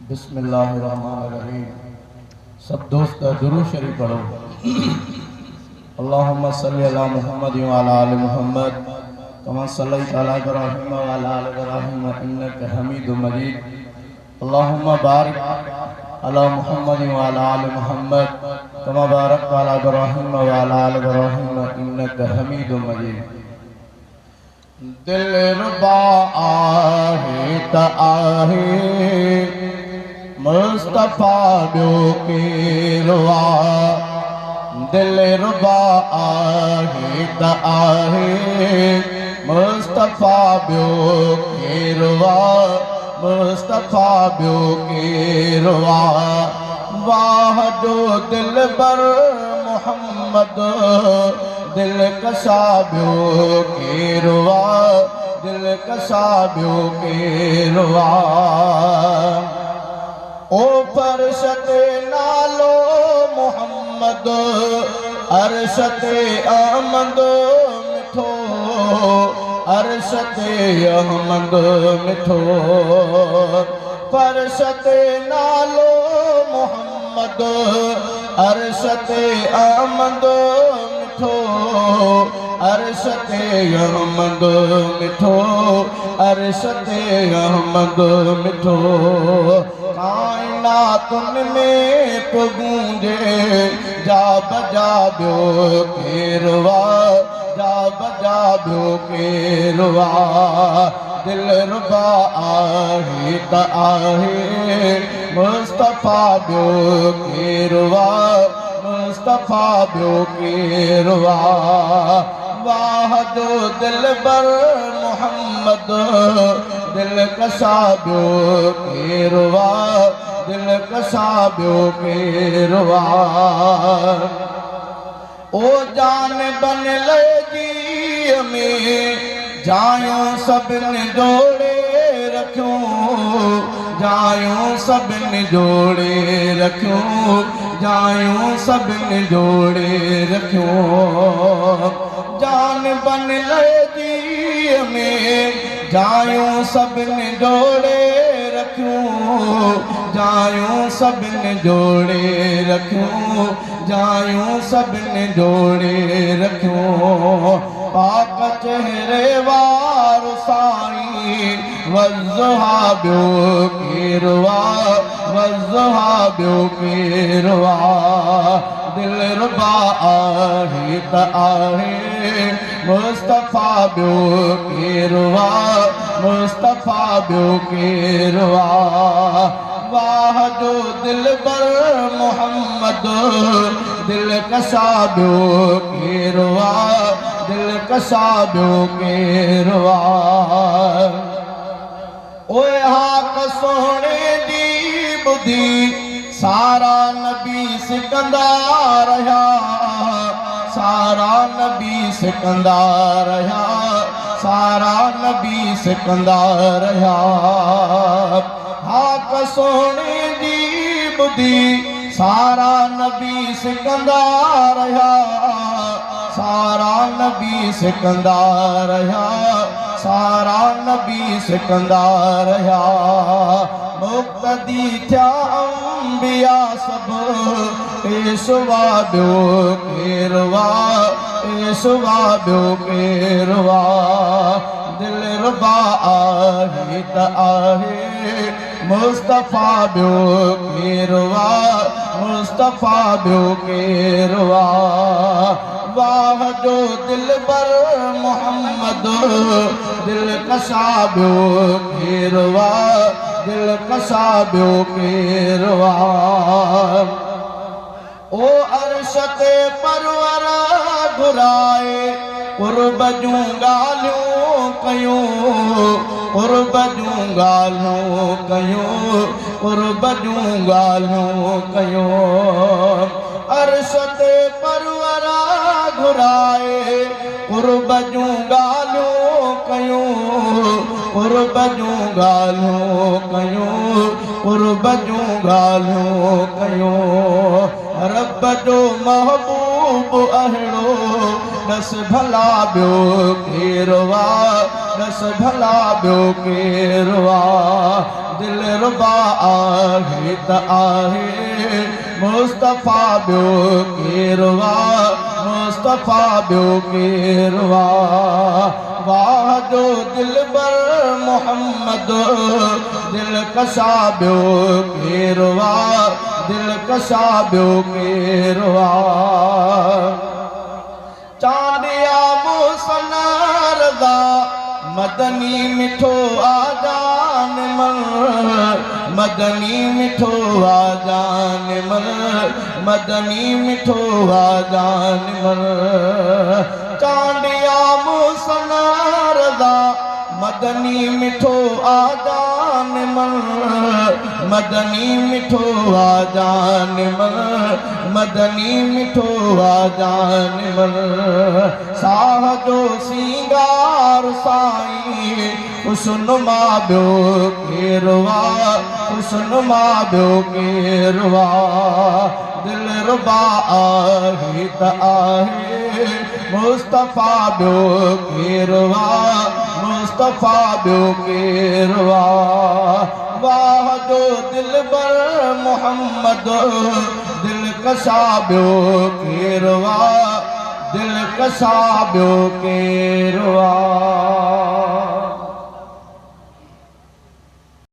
बिस्मिल्लाहिर्रहमानिर्रहीम। सब दोस्त दुरूद शरीफ पढ़ो। अल्लाहुम्मा सल्ली अला मुहम्मद व अला आलि मुहम्मद कमा सल्लैता अला इब्राहीम व अला आलि इब्राहीम इन्नका हमीदुम मजीद। अल्लाहुम्मा बारिक अला मुहम्मद व अला आलि मुहम्मद कमा बारकता अला इब्राहीम व अला आलि इब्राहीम इन्नका हमीदुम मजीद। दिलरुबा आहे त आहे मुस्तफ़ा ॿियो केरु आहे। दिलरुबा आहे त आहे मुस्तफ़ा ॿियो केरु आहे। मुस्तफ़ा ॿियो केरु आहे। वाह जो दिलबर मोहम्मद दिलकशा ॿियो केरु आहे। दिलकशा ॿियो केरु आहे। ओ फर्श ते नालो मोहम्मद अर्श ते अहमद मिठो। अर्श ते अहमद मिठो। फर्श ते नालो मोहम्मद अर्श ते अहमद मिठो। अर्श ते अहमद मिठो। अर्श ते अहमद मिठो। कायनातुन में तो गूंजे जा बजा ॿियो केरु आहे। जा बजा ॿियो केरु आहे। दिलरुबा आहे त आहे मुस्तफ़ा ॿियो केरु आहे। मुस्तफ़ा ॿियो केरु आहे। वाह जो दिलबर मोहम्मद दिलकशा ॿियो केरु आहे। दिलकशा ॿियो केरु आहे। ओ जान बन लजी में जायूं सभिनी जोड़े रखियूं। जायूं सभिनी जोड़े रखियूं। जायूं सभिनी जोड़े रखियूं। जान बन लजी में जायूं सभिनी जोड़े रखियूं। जायूं सभिनी जोड़े रखियूं। जायूं सभिनी जोड़े रखियूं। पाक चेहरे वारो साईं वज़्ज़ुहा ॿियो केरु आहे। वज़्ज़ुहा ॿियो केरु आहे। दिलरुबा आहे त आहे मुस्तफ़ा ॿियो केरु आहे। मुस्तफ़ा ॿियो केरु आहे। वाह जो दिलबर मोहम्मद दिलकशा ॿियो केरु आहे। दिलकशा ॿियो केरु आहे। ओए हाक सोणे जी ॿुधी सारा नबी सिकंदा रहिया। सारा नबी सिकंदा रहिया। सारा नबी सिकंदा रहिया। हाक सोणे जी ॿुधी सारा नबी सिकंदा रहिया। सारा नबी सिकंदा रहिया। सारा नबी सिकंदा रहिया। मुक़्तदी थिया अंबिया सभु पेशवा ॿियो केरु आहे। पेशवा ॿियो केरु आहे। दिलरुबा आहे त आहे मुस्तफ़ा ॿियो केरु आहे। मुस्तफ़ा ॿियो केरु आहे। वाह जो दिलबर मोहम्मद दिलकशा ॿियो केरु आहे। दिलकशा ॿियो केरु आहे। ओ अर्श ते परवर घुराए क़ुर्ब जूं ॻाल्हियूं कयूं। क़ुर्ब जूं ॻाल्हियूं कयूं। क़ुर्ब जूं ॻाल्हियूं कयूं। अर्श ते परवर घुराए क़ुर्ब जूं ॻाल्हियूं कयूं। क़ुर्ब जूं ॻाल्हियूं कयूं। क़ुर्ब जूं ॻाल्हियूं कयूं। रब जो महबूब अहिड़ो दस भला ॿियो केरु आहे। दस भला ॿियो केरु आहे। दिल रुबा आहे त आहे मुस्तफ़ा ॿियो केरवा मुस्तफ़ा ॿियो केरवा वाह जो दिलबर मोहम्मद दिल कशा ॿियो केरवा दिल कशा ॿियो केरवा चांदिया मुसनार दा मदनी मिठो आजान मन मदनी मिठो आजान मन मदनी मिठो आजान मन चांदिया मुसनार दा मदनी मिठो आजान मन मदनी मिठो आजान मन मदनी मिठो आजान मन साह जो सिंगार साईं हुस्नुमा ॿियो केरवा हुस्नुमा ॿियो केरवा दिल रुबा आहे त आहे मुस्तफ़ा ॿियो केरवा मुस्तफ़ा ॿियो केरवा वाह जो दिलबर मोहम्मद दिल कशा ॿियो केरवा दिल कशा ॿियो केरवा।